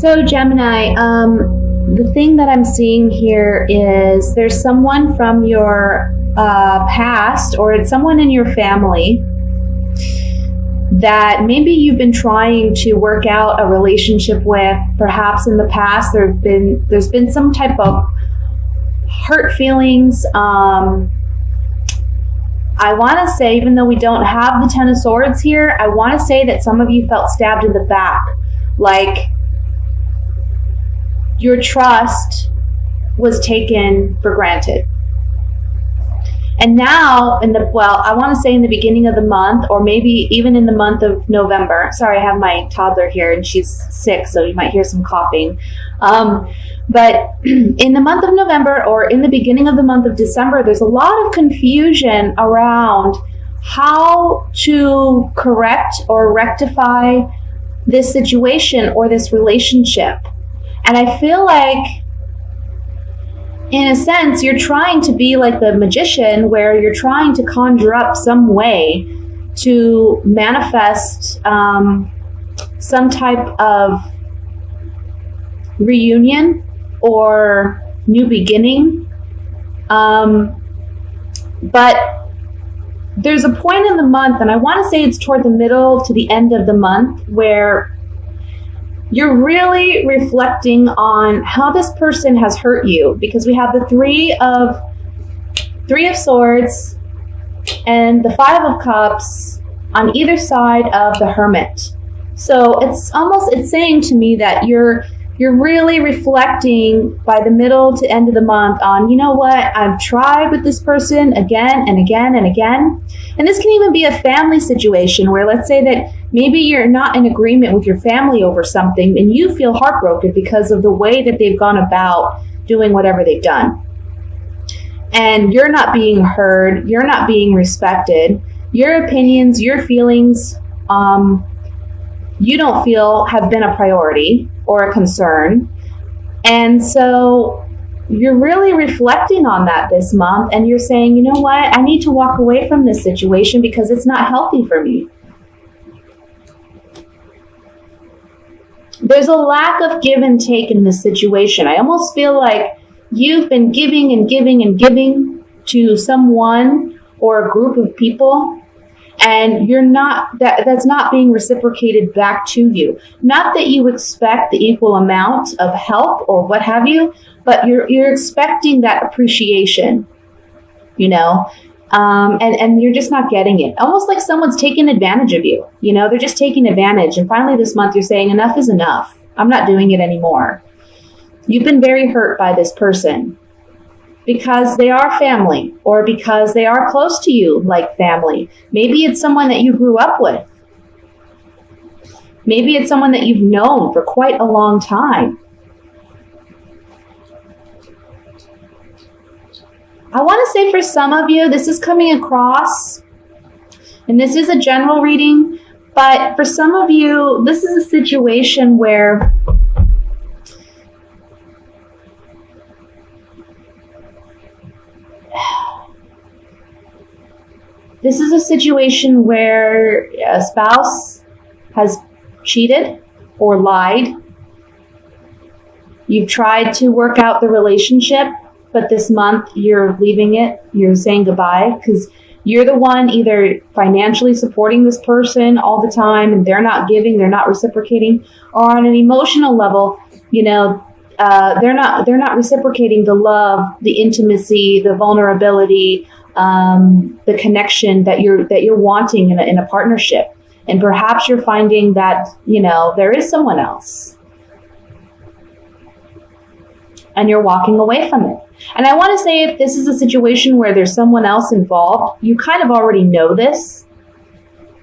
So Gemini, the thing that I'm seeing here is there's someone from your past, or it's someone in your family that maybe you've been trying to work out a relationship with. Perhaps in the past there's been some type of hurt feelings. I want to say, even though we don't have the Ten of Swords here, I want to say that some of you felt stabbed in the back, like your trust was taken for granted. And now, I want to say in the beginning of the month, or maybe even in the month of November. Sorry, I have my toddler here and she's sick, so you might hear some coughing. But in the month of November, or in the beginning of the month of December, there's a lot of confusion around how to correct or rectify this situation or this relationship. And I feel like, in a sense, you're trying to be like the magician, where you're trying to conjure up some way to manifest some type of reunion or new beginning. But there's a point in the month, and I want to say it's toward the middle to the end of the month, where you're really reflecting on how this person has hurt you, because we have the Three of Swords and the Five of Cups on either side of the Hermit. So it's saying to me that you're really reflecting by the middle to end of the month on, you know what, I've tried with this person again and again and again. And this can even be a family situation where, let's say that maybe you're not in agreement with your family over something and you feel heartbroken because of the way that they've gone about doing whatever they've done. And you're not being heard, you're not being respected. Your opinions, your feelings, you don't feel have been a priority or a concern. And so you're really reflecting on that this month, and you're saying, you know what, I need to walk away from this situation because it's not healthy for me. There's a lack of give and take in this situation. I almost feel like you've been giving and giving and giving to someone or a group of people, and that's not being reciprocated back to you. Not that you expect the equal amount of help or what have you, but you're expecting that appreciation, and you're just not getting it. Almost like someone's taking advantage of you. They're just taking advantage. And finally this month you're saying, enough is enough. I'm not doing it anymore. You've been very hurt by this person because they are family, or because they are close to you like family. Maybe it's someone that you grew up with. Maybe it's someone that you've known for quite a long time. I want to say for some of you, this is coming across, and this is a general reading, but for some of you, this is a situation where a spouse has cheated or lied. You've tried to work out the relationship, but this month you're leaving it. You're saying goodbye because you're the one either financially supporting this person all the time and they're not giving, they're not reciprocating, or on an emotional level, they're not reciprocating the love, the intimacy, the vulnerability, the connection that you're wanting in a partnership. And perhaps you're finding that, there is someone else, and you're walking away from it. And I want to say, if this is a situation where there's someone else involved, you kind of already know this,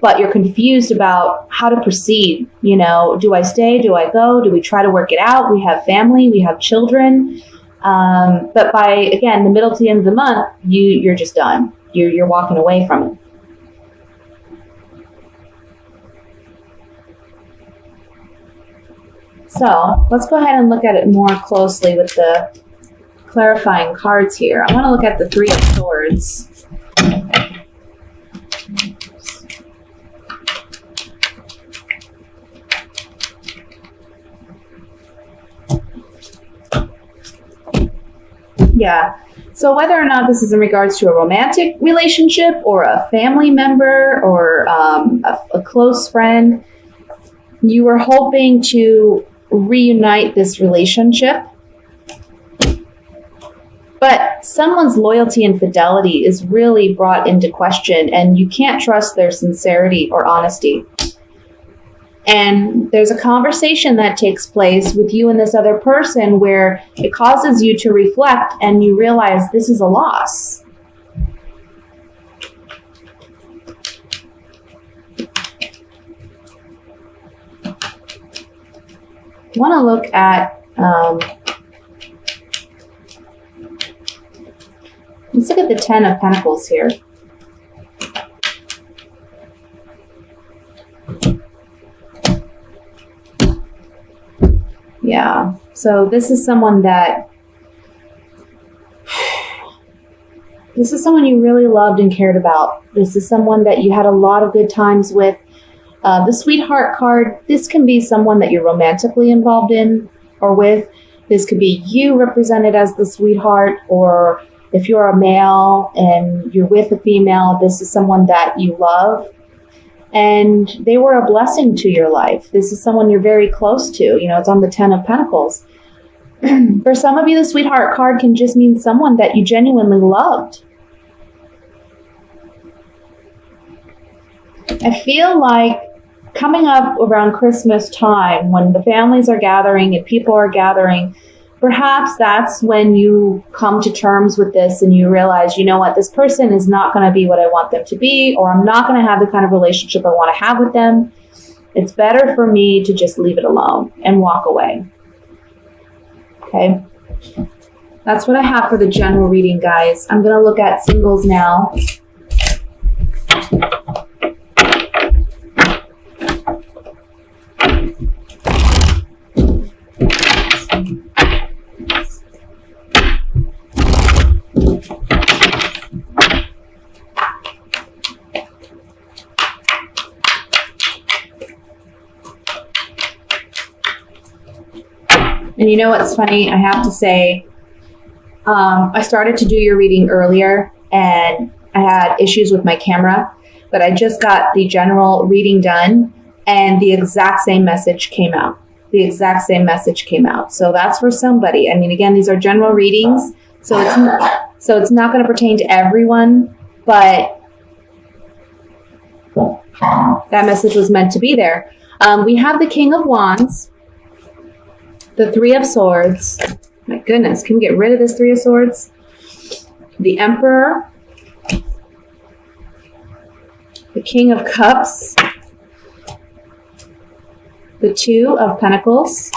but you're confused about how to proceed. Do I stay? Do I go? Do we try to work it out? We have family, we have children. But by, again, the middle to the end of the month, you're just done. You're walking away from it. So let's go ahead and look at it more closely with the clarifying cards here. I want to look at the Three of Swords. Yeah. So whether or not this is in regards to a romantic relationship or a family member or a close friend, you were hoping to reunite this relationship. But someone's loyalty and fidelity is really brought into question, and you can't trust their sincerity or honesty. And there's a conversation that takes place with you and this other person where it causes you to reflect and you realize this is a loss. You want to look at, let's look at the Ten of Pentacles here. Yeah, so this is someone you really loved and cared about. This is someone that you had a lot of good times with. The sweetheart card, this can be someone that you're romantically involved in or with. This could be you represented as the sweetheart, or if you're a male and you're with a female, this is someone that you love. And they were a blessing to your life. This is someone you're very close to. You know, it's on the Ten of Pentacles. For some of you, the sweetheart card can just mean someone that you genuinely loved. I feel like coming up around Christmas time, when the families are gathering and people are gathering, perhaps that's when you come to terms with this and you realize, you know what, this person is not going to be what I want them to be, or I'm not going to have the kind of relationship I want to have with them. It's better for me to just leave it alone and walk away. Okay. That's what I have for the general reading, guys. I'm going to look at singles now. And you know what's funny? I have to say, I started to do your reading earlier and I had issues with my camera, but I just got the general reading done and the exact same message came out. The exact same message came out. So that's for somebody. I mean, again, these are general readings, so it's not going to pertain to everyone, but that message was meant to be there. We have the King of Wands, the Three of Swords. My goodness, can we get rid of this Three of Swords? The Emperor, the King of Cups, the Two of Pentacles,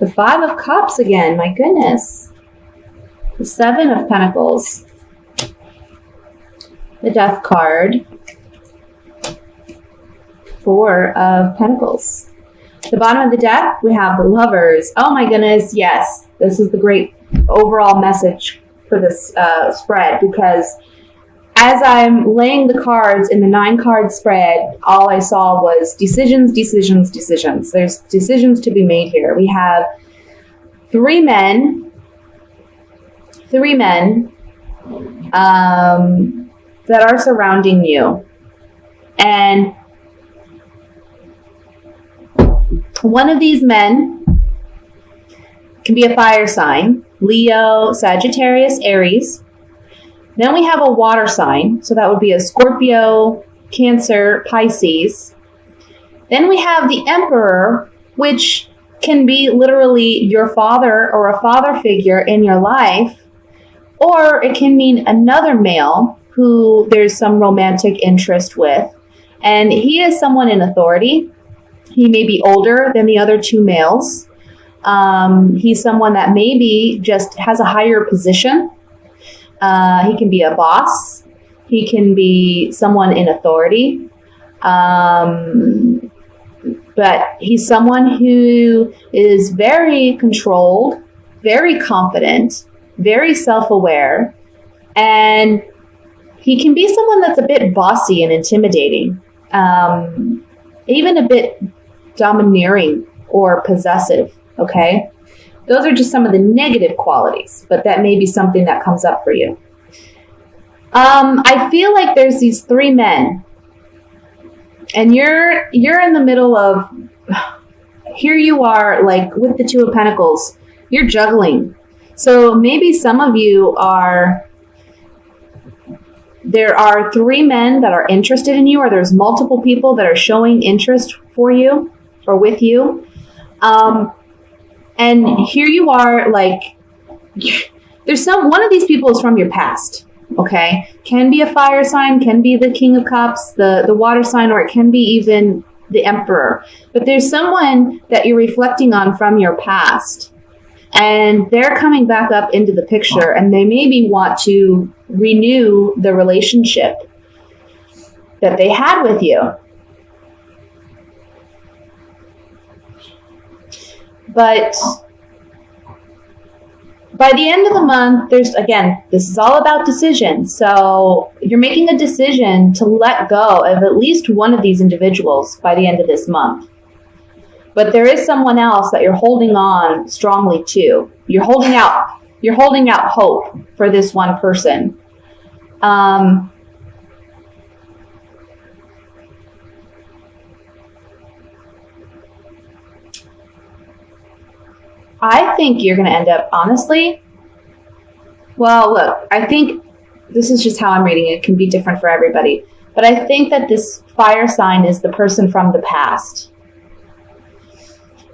the Five of Cups again, my goodness, the Seven of Pentacles, the Death card, Four of Pentacles. The bottom of the deck, we have the Lovers. Oh my goodness, yes. This is the great overall message for this spread, because as I'm laying the cards in the 9-card spread, all I saw was decisions, decisions, decisions. There's decisions to be made here. We have three men that are surrounding you. And one of these men can be a fire sign, Leo, Sagittarius, Aries. Then we have a water sign, so that would be a Scorpio, Cancer, Pisces. Then we have the Emperor, which can be literally your father or a father figure in your life, or it can mean another male who there's some romantic interest with, and he is someone in authority. He may be older than the other two males. He's someone that maybe just has a higher position. He can be a boss. He can be someone in authority. But he's someone who is very controlled, very confident, very self-aware, and he can be someone that's a bit bossy and intimidating, even a bit domineering or possessive, okay? those are just some of the negative qualities, but that may be something that comes up for you. I feel like there's these three men, and you're in the middle of, here you are, like with the Two of Pentacles, you're juggling. So maybe some of you there are three men that are interested in you, or there's multiple people that are showing interest for you or with you. And here you are, like, there's one of these people is from your past. Okay, can be a fire sign, can be the King of Cups, the water sign, or it can be even the Emperor. But there's someone that you're reflecting on from your past, and they're coming back up into the picture, and they maybe want to renew the relationship that they had with you. But by the end of the month, this is all about decisions. So you're making a decision to let go of at least one of these individuals by the end of this month. But there is someone else that you're holding on strongly to. You're holding out hope for this one person. I think you're going to end up, honestly, well, look, I think this is just how I'm reading it. It can be different for everybody. But I think that this fire sign is the person from the past.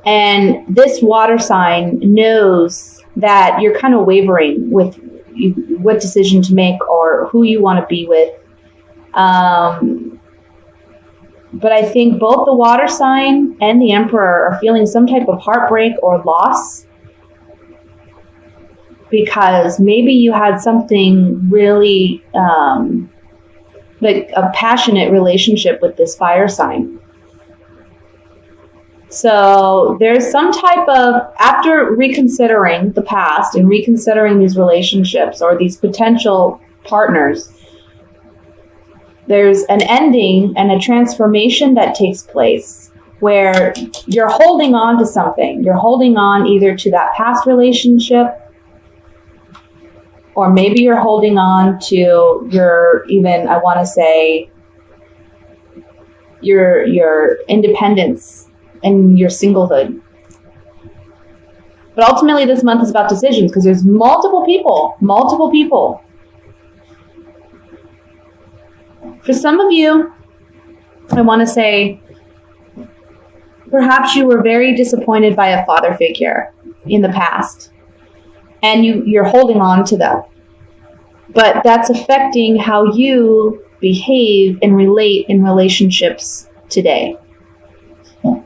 And this water sign knows that you're kind of wavering with what decision to make or who you want to be with. But I think both the water sign and the Emperor are feeling some type of heartbreak or loss, because maybe you had something really like a passionate relationship with this fire sign. So there's some type of, after reconsidering the past and reconsidering these relationships or these potential partners, there's an ending and a transformation that takes place where you're holding on to something. You're holding on either to that past relationship, or maybe you're holding on to your independence and your singlehood. But ultimately this month is about decisions, because there's multiple people. For some of you, I want to say, perhaps you were very disappointed by a father figure in the past, and you're holding on to that. But that's affecting how you behave and relate in relationships today.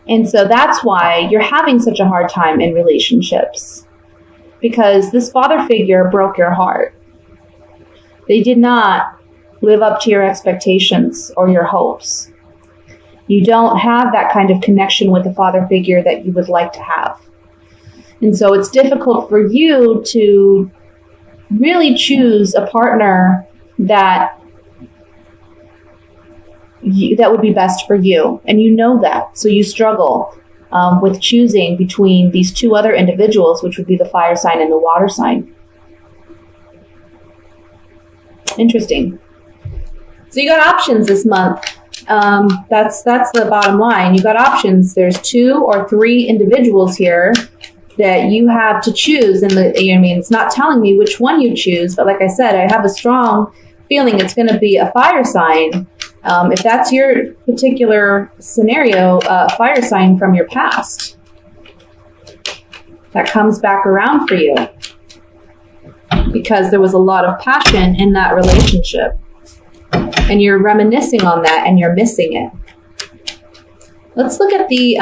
And so that's why you're having such a hard time in relationships, because this father figure broke your heart. They did not live up to your expectations or your hopes. You don't have that kind of connection with the father figure that you would like to have. And so it's difficult for you to really choose a partner that would be best for you. And you know that. So you struggle with choosing between these two other individuals, which would be the fire sign and the water sign. Interesting. So you got options this month. That's the bottom line. You got options. There's 2 or 3 individuals here that you have to choose. And it's not telling me which one you choose, but like I said, I have a strong feeling it's going to be a fire sign. If that's your particular scenario, fire sign from your past that comes back around for you, because there was a lot of passion in that relationship. And you're reminiscing on that and you're missing it. Let's look at the,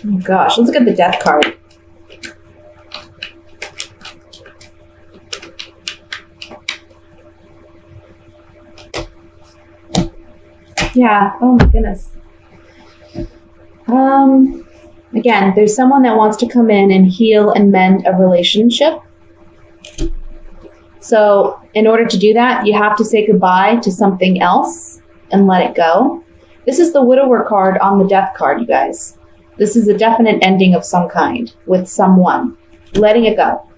let's look at the Death card. Yeah, oh my goodness. Again, there's someone that wants to come in and heal and mend a relationship. So in order to do that, you have to say goodbye to something else and let it go. This is the Widower card on the Death card, you guys. This is a definite ending of some kind with someone, letting it go.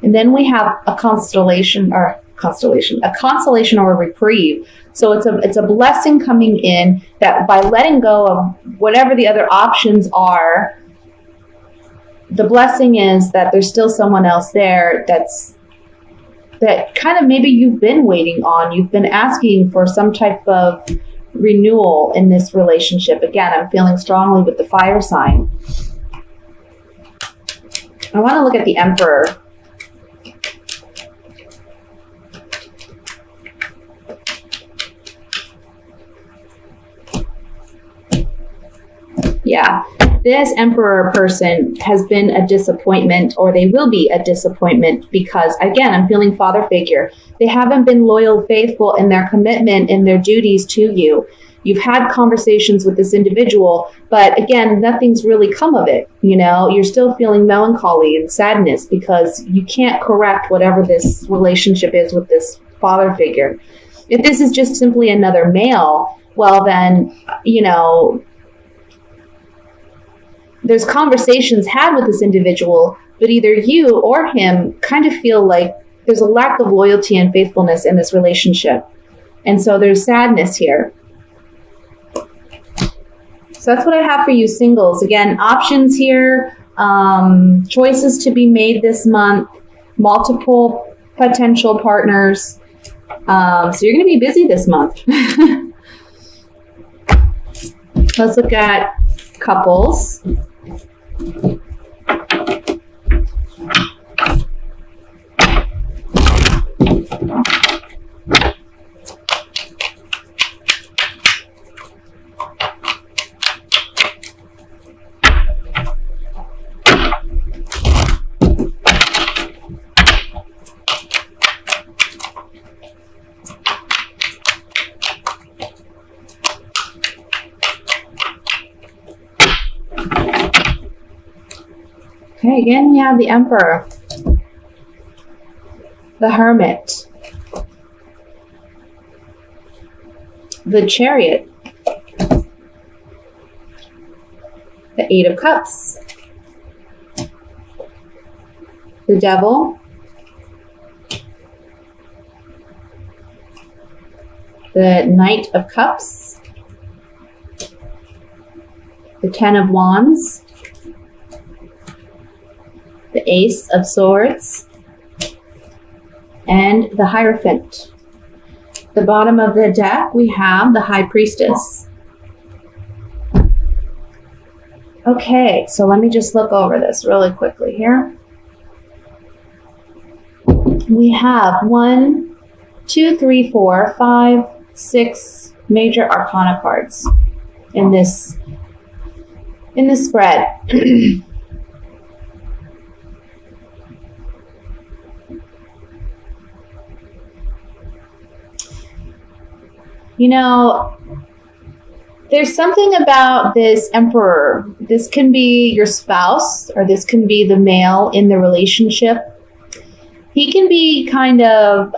And then we have a consolation or a reprieve. So it's a blessing coming in that by letting go of whatever the other options are, the blessing is that there's still someone else there that kind of maybe you've been waiting on. You've been asking for some type of renewal in this relationship. Again, I'm feeling strongly with the fire sign. I want to look at the Emperor. Yeah, this Emperor person has been a disappointment, or they will be a disappointment, because again, I'm feeling father figure. They haven't been loyal, faithful in their commitment, in their duties to you. You've had conversations with this individual, but again, nothing's really come of it. You know, you're still feeling melancholy and sadness because you can't correct whatever this relationship is with this father figure. If this is just simply another male, well then, you know, there's conversations had with this individual, but either you or him kind of feel like there's a lack of loyalty and faithfulness in this relationship. And so there's sadness here. So that's what I have for you singles. Again, options here, choices to be made this month, multiple potential partners. So you're going to be busy this month. Let's look at couples. Okay, again, we have the Emperor, the Hermit, the Chariot, the Eight of Cups, the Devil, the Knight of Cups, the Ten of Wands, the Ace of Swords, and the Hierophant. The bottom of the deck, we have the High Priestess. Okay, so let me just look over this really quickly here. We have 1, 2, 3, 4, 5, 6 major arcana cards in this spread. You know, there's something about this Emperor. This can be your spouse, or this can be the male in the relationship. He can be kind of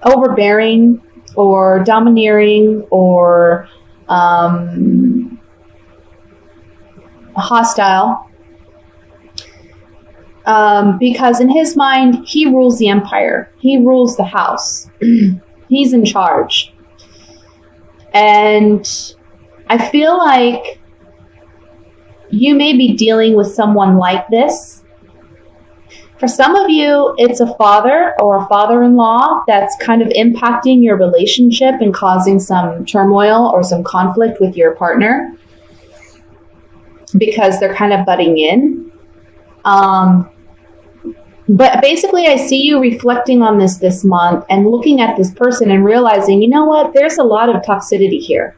overbearing or domineering or hostile. Because in his mind, he rules the empire. He rules the house. He's in charge. And I feel like you may be dealing with someone like this. For some of you, it's a father or a father-in-law that's kind of impacting your relationship and causing some turmoil or some conflict with your partner because they're kind of butting in. But basically, I see you reflecting on this month and looking at this person and realizing, you know what, there's a lot of toxicity here.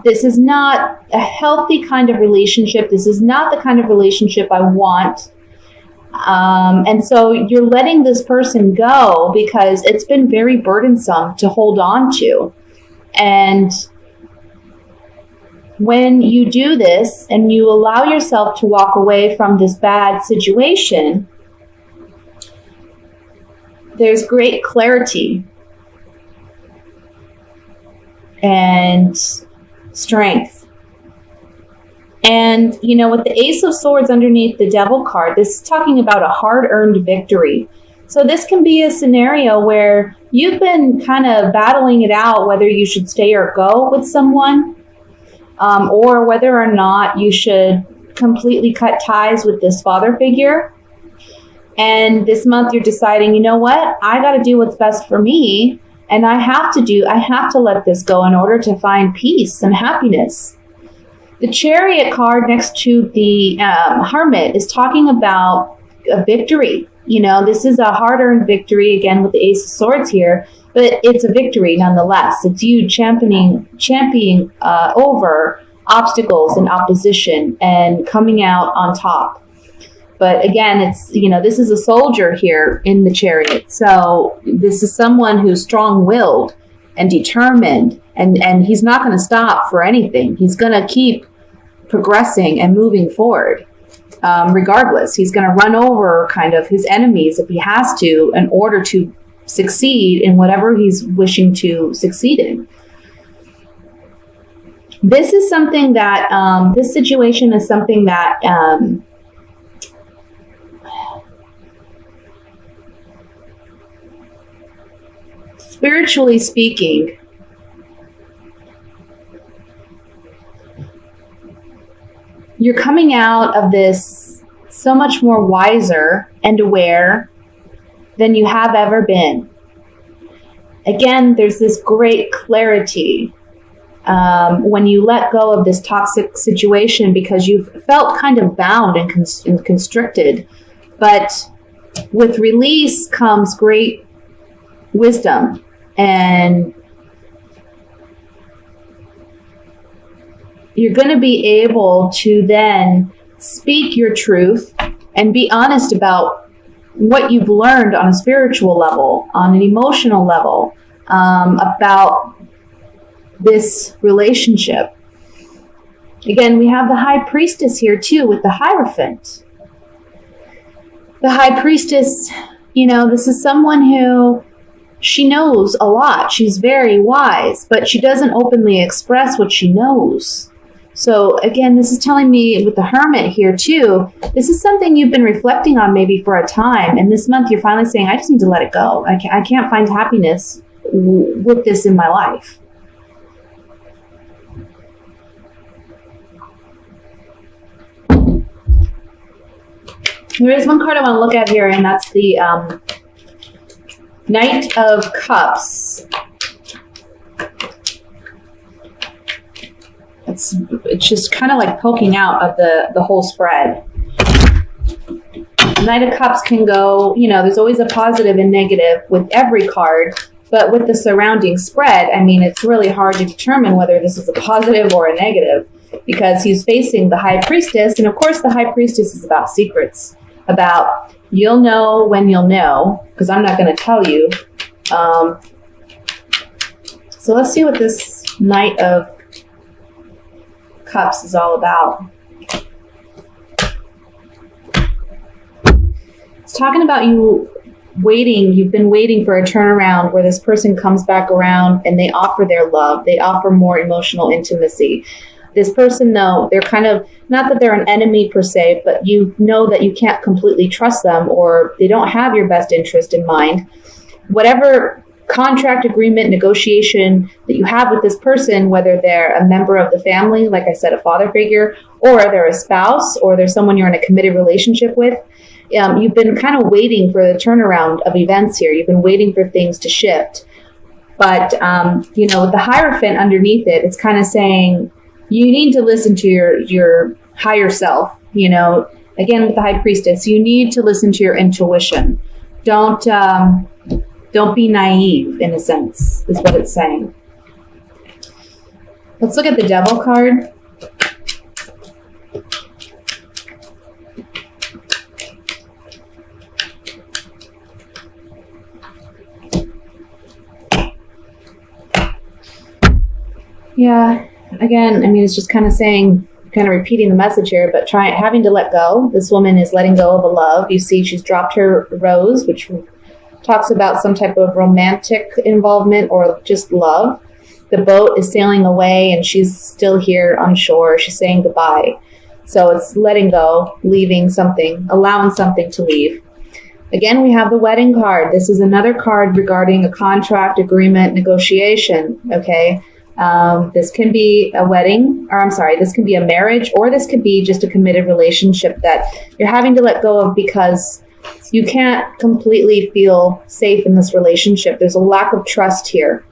This is not a healthy kind of relationship. This is not the kind of relationship I want. And so you're letting this person go because it's been very burdensome to hold on to. And when you do this and you allow yourself to walk away from this bad situation, there's great clarity and strength. And, with the Ace of Swords underneath the Devil card, this is talking about a hard-earned victory. So this can be a scenario where you've been kind of battling it out whether you should stay or go with someone, or whether or not you should completely cut ties with this father figure. And this month you're deciding, you know what? I got to do what's best for me. And I have to let this go in order to find peace and happiness. The Chariot card next to the Hermit is talking about a victory. This is a hard-earned victory, again, with the Ace of Swords here, but it's a victory nonetheless. It's you championing over obstacles and opposition and coming out on top. But again, it's, this is a soldier here in the Chariot. So this is someone who's strong-willed and determined, and he's not going to stop for anything. He's going to keep progressing and moving forward. Regardless, he's going to run over kind of his enemies if he has to in order to succeed in whatever he's wishing to succeed in. This is something that, this situation is something that, spiritually speaking, you're coming out of this so much more wiser and aware than you have ever been. Again, there's this great clarity when you let go of this toxic situation because you've felt kind of bound and constricted. But with release comes great wisdom, and you're going to be able to then speak your truth and be honest about what you've learned on a spiritual level, on an emotional level, about this relationship. Again, we have the High Priestess here too with the Hierophant. The High Priestess, this is someone who, she knows a lot. She's very wise, but she doesn't openly express what she knows. So again, this is telling me with the Hermit here too, this is something you've been reflecting on maybe for a time. And this month you're finally saying, I just need to let it go. I can't find happiness with this in my life. There is one card I want to look at here, and that's the Knight of Cups. It's just kind of like poking out of the whole spread. Knight of Cups can go, there's always a positive and negative with every card, but with the surrounding spread, it's really hard to determine whether this is a positive or a negative because he's facing the High Priestess, and of course the High Priestess is about secrets, about you'll know when you'll know, because I'm not going to tell you. So let's see what this Knight of Cups is all about. It's talking about you waiting. You've been waiting for a turnaround where this person comes back around and they offer their love. They offer more emotional intimacy. This person, though, they're kind of, not that they're an enemy per se, but you know that you can't completely trust them, or they don't have your best interest in mind. Whatever contract, agreement, negotiation that you have with this person, whether they're a member of the family, like I said, a father figure, or they're a spouse, or they're someone you're in a committed relationship with, you've been kind of waiting for the turnaround of events here. You've been waiting for things to shift. But, with the Hierophant underneath it, it's kind of saying, you need to listen to your higher self. Again, with the High Priestess, you need to listen to your intuition. Don't be naive, in a sense, is what it's saying. Let's look at the Devil card. Yeah, again, it's just kind of saying, kind of repeating the message here, but having to let go. This woman is letting go of a love. You see, she's dropped her rose, which talks about some type of romantic involvement or just love. The boat is sailing away and she's still here on shore. She's saying goodbye. So it's letting go, leaving something, allowing something to leave. Again, we have the wedding card. This is another card regarding a contract, agreement, negotiation. Okay. This can be a wedding, or I'm sorry, this can be a marriage, or this could be just a committed relationship that you're having to let go of because you can't completely feel safe in this relationship. There's a lack of trust here.